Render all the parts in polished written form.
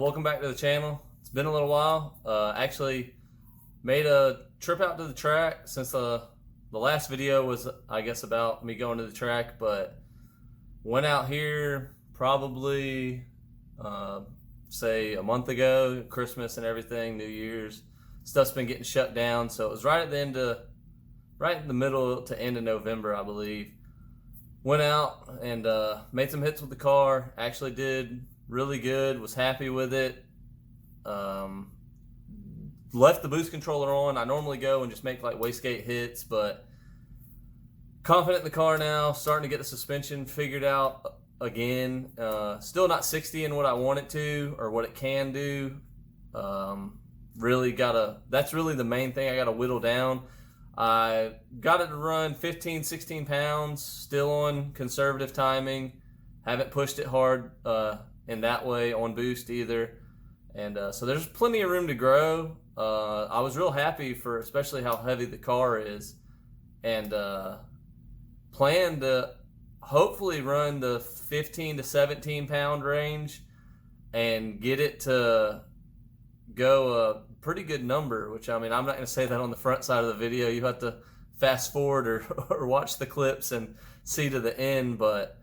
welcome back to the channel. It's been a little while. Actually made a trip out to the track since the last video was, I guess, about me going to the track, but went out here probably say a month ago. Christmas and everything, New Year's stuff's been getting shut down, so it was right in the middle to end of November, I believe. Went out and made some hits with the car. Actually did really good, was happy with it. Left the boost controller on. I normally go and just make like wastegate hits, but confident in the car now, starting to get the suspension figured out again. Still not 60 in what I want it to or what it can do. That's really the main thing I gotta whittle down. I got it to run 15, 16 pounds, still on conservative timing. Haven't pushed it hard in that way on boost either. And so there's plenty of room to grow. I was real happy for especially how heavy the car is, and plan to hopefully run the 15 to 17 pound range and get it to go a pretty good number, which, I mean, I'm not going to say that on the front side of the video. You have to fast forward or watch the clips and see to the end, but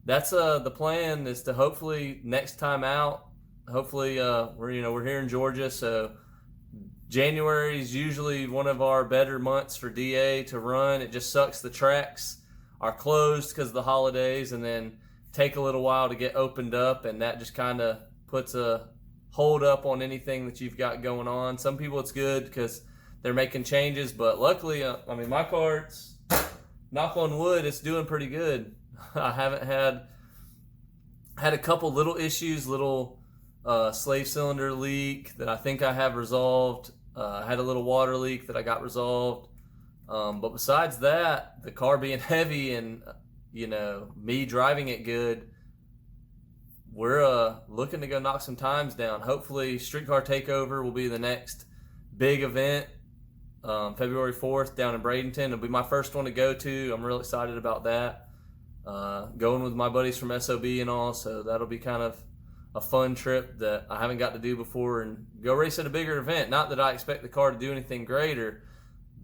that's the plan, is to hopefully next time out, hopefully we're here in Georgia, so January is usually one of our better months for DA to run. It just sucks the tracks are closed because of the holidays, and then take a little while to get opened up, and that just kind of puts a hold up on anything that you've got going on. Some people it's good because they're making changes, but luckily, I mean, my car, it's, knock on wood, it's doing pretty good. I haven't had a couple little issues, little slave cylinder leak that I think I have resolved. I had a little water leak that I got resolved. But besides that, the car being heavy and, me driving it good, we're looking to go knock some times down. Hopefully Streetcar Takeover will be the next big event, February 4th down in Bradenton. It'll be my first one to go to. I'm real excited about that. Going with my buddies from SOB and all, so that'll be kind of a fun trip that I haven't got to do before, and go race at a bigger event. Not that I expect the car to do anything great or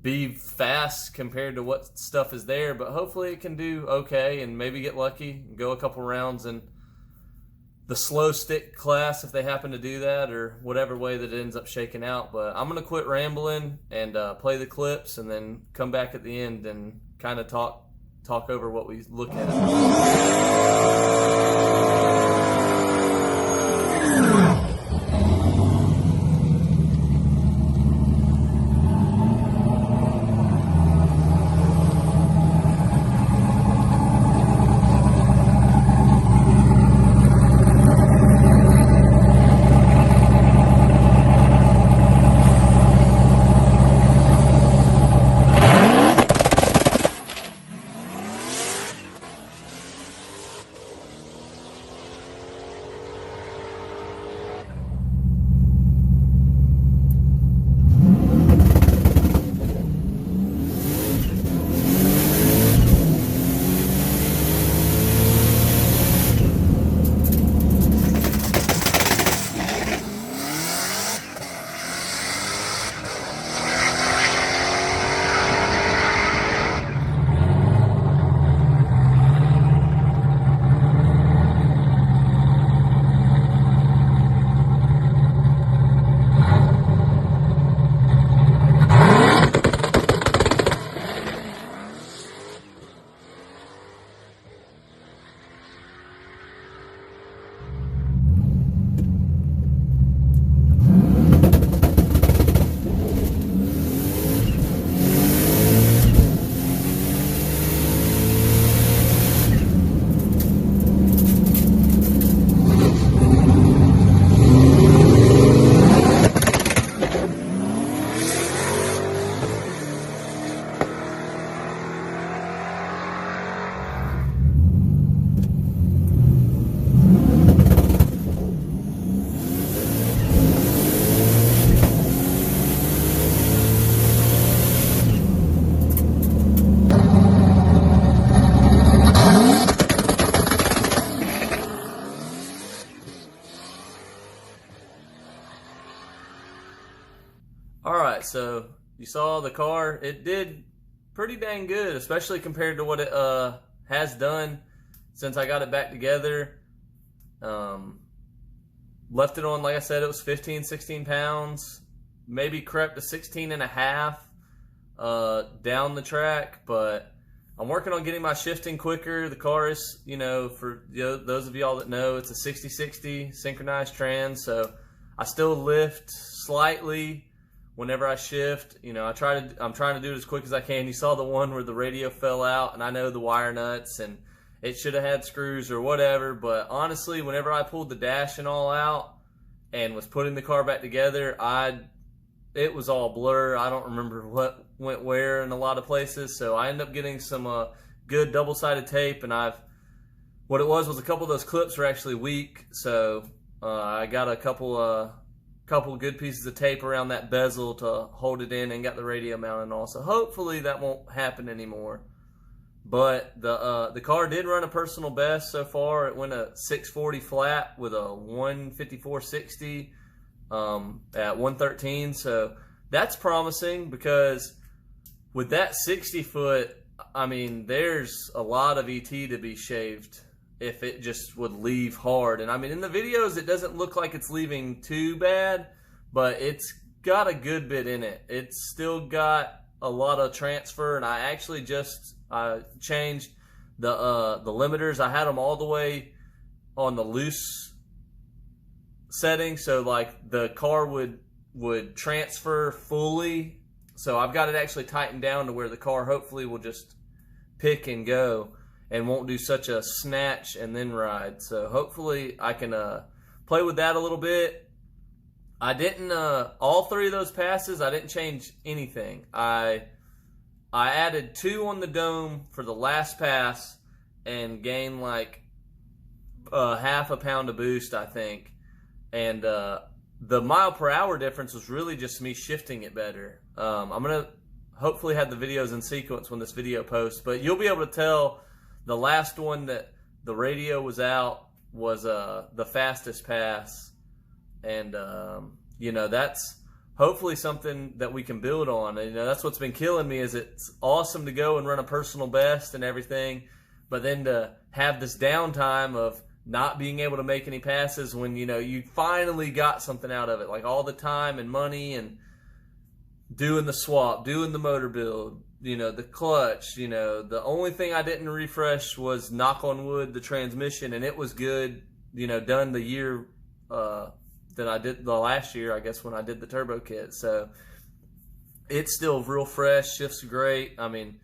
be fast compared to what stuff is there, but hopefully it can do okay and maybe get lucky and go a couple rounds in the slow stick class if they happen to do that, or whatever way that it ends up shaking out. But I'm going to quit rambling and play the clips, and then come back at the end and kind of talk over what we look at. Alright, so you saw the car. It did pretty dang good, especially compared to what it has done since I got it back together. Left it on, like I said, it was 15, 16 pounds. Maybe crept to 16 and a half down the track, but I'm working on getting my shifting quicker. The car is, for those of y'all that know, it's a 6060 synchronized trans, so I still lift slightly whenever I shift. I'm trying to do it as quick as I can. You saw the one where the radio fell out, and I know the wire nuts, and it should have had screws or whatever, but honestly, whenever I pulled the dash and all out and was putting the car back together, it was all blur. I don't remember what went where in a lot of places, so I ended up getting some good double-sided tape, and what it was a couple of those clips were actually weak, so I got a couple good pieces of tape around that bezel to hold it in and got the radio mounted and all, so hopefully that won't happen anymore. But the car did run a personal best so far. It went a 640 flat with a 154.60 at 113, so that's promising, because with that 60 foot, I mean, there's a lot of ET to be shaved if it just would leave hard. And I mean, in the videos, it doesn't look like it's leaving too bad, but it's got a good bit in it. It's still got a lot of transfer, and I actually just changed the limiters. I had them all the way on the loose setting, so like the car would transfer fully. So I've got it actually tightened down to where the car hopefully will just pick and go and won't do such a snatch and then ride. So hopefully I can play with that a little bit. I didn't, all three of those passes, I didn't change anything. I added 2 on the dome for the last pass and gained like half a pound of boost, I think. And the mile per hour difference was really just me shifting it better. I'm going to hopefully have the videos in sequence when this video posts, but you'll be able to tell the last one that the radio was out was the fastest pass. And, that's hopefully something that we can build on. And, that's what's been killing me, is it's awesome to go and run a personal best and everything, but then to have this downtime of not being able to make any passes when, you finally got something out of it, like all the time and money and doing the swap, doing the motor build, the clutch, the only thing I didn't refresh was, knock on wood, the transmission, and it was good, done the year that I did, the last year, I guess, when I did the turbo kit. So it's still real fresh, shifts great. I mean,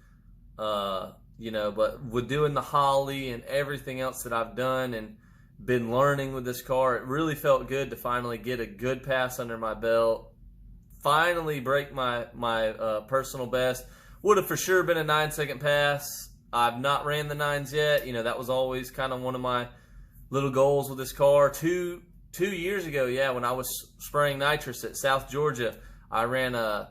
but with doing the Holly and everything else that I've done and been learning with this car, it really felt good to finally get a good pass under my belt, finally break my personal best. Would have for sure been a 9-second pass. I've not ran the 9s yet. That was always kind of one of my little goals with this car. Two years ago, when I was spraying nitrous at South Georgia, I ran I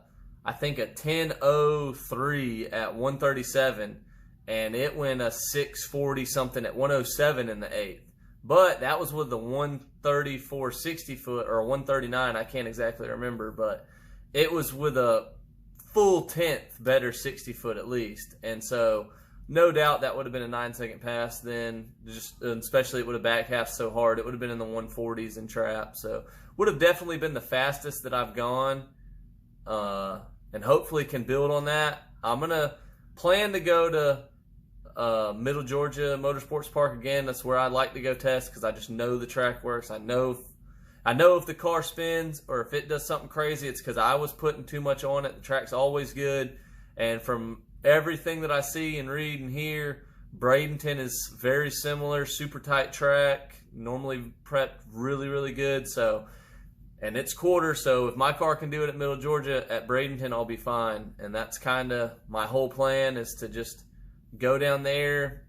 think a 10.03 at 137, and it went a 640 something at 107 in the 8th. But that was with the 134.60 foot, or a 139, I can't exactly remember, but it was with a full 10th better 60 foot at least. And so no doubt that would have been a 9-second pass then, especially it would have back half so hard. It would have been in the 140s in trap. So would have definitely been the fastest that I've gone, and hopefully can build on that. I'm going to plan to go to Middle Georgia Motorsports Park again. That's where I'd like to go test, because I just know the track works. I know if the car spins or if it does something crazy, it's because I was putting too much on it. The track's always good, and from everything that I see and read and hear, Bradenton is very similar, super tight track, normally prepped really, really good. So, and it's quarter, so if my car can do it at Middle Georgia, at Bradenton I'll be fine. And that's kind of my whole plan, is to just go down there,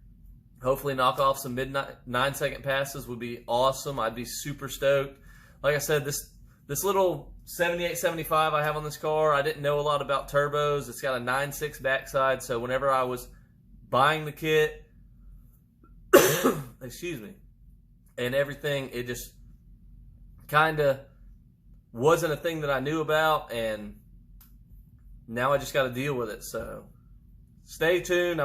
hopefully knock off some mid 9-second passes would be awesome. I'd be super stoked. Like I said, this little 7875 I have on this car, I didn't know a lot about turbos. It's got a 9.6 backside, so whenever I was buying the kit, excuse me, and everything, it just kind of wasn't a thing that I knew about, and now I just got to deal with it. So stay tuned.